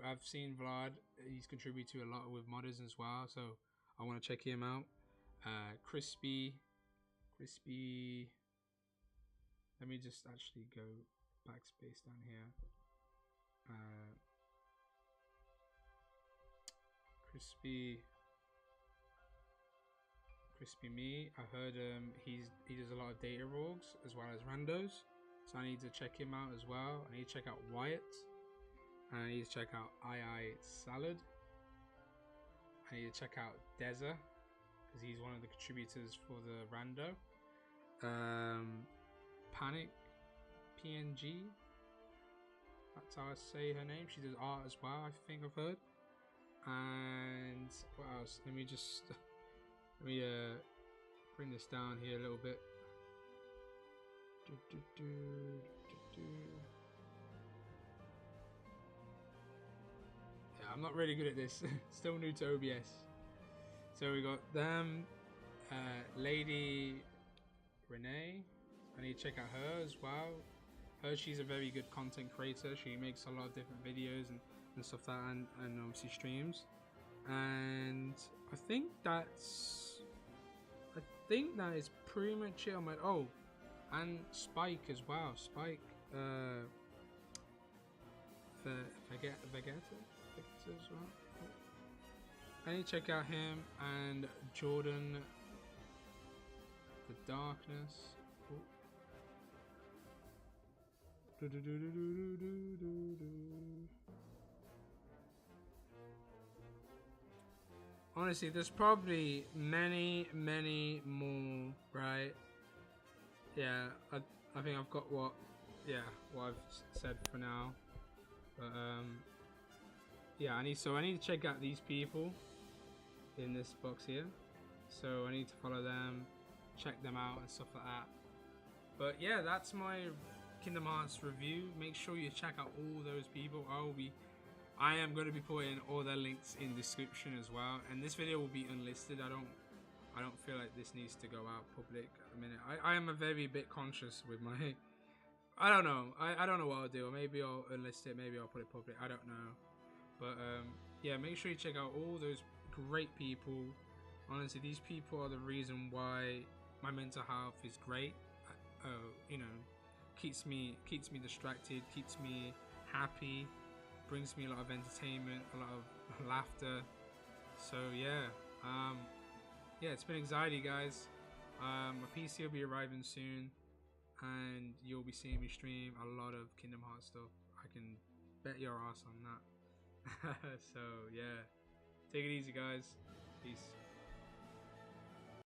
Speaker 1: I've seen Vlad. He's contributed to a lot with modders as well, so I want to check him out. Crispy. Let me just actually go backspace down here. Crispy Me. I heard he does a lot of data rogues as well as randos, so I need to check him out as well. I need to check out Wyatt, and I need to check out II Salad. I need to check out Deza because he's one of the contributors for the rando. Panic PNG, that's how I say her name. She does art as well, I think I've heard. And what else? Let me bring this down here a little bit. Yeah, I'm not really good at this. Still new to OBS. So we got them, Lady Renee. I need to check out her as well. She's a very good content creator. She makes a lot of different videos and stuff like that, and obviously streams. And I think that is pretty much it on my. Oh, and Spike as well. Spike, Vegeta as well. I need to check out him and Jordan. The Darkness. Honestly, there's probably many more, right? Yeah, I think I've got what I've said for now. But yeah, I need to check out these people in this box here. So I need to follow them, check them out and stuff like that. But yeah, that's my Kingdom Hearts review. Make sure you check out all those people. I am going to be putting all their links in description as well, and this video will be unlisted. I don't feel like this needs to go out public at the minute. I am a very bit conscious with my I don't know what I'll do. Maybe I'll unlist it, maybe I'll put it public, I don't know. But yeah, make sure you check out all those great people. Honestly, these people are the reason why my mental health is great. You know, keeps me distracted, keeps me happy, brings me a lot of entertainment, a lot of laughter. So yeah, it's been anxiety, guys. My PC will be arriving soon, and you'll be seeing me stream a lot of Kingdom Hearts stuff. I can bet your ass on that. So yeah, take it easy, guys. Peace.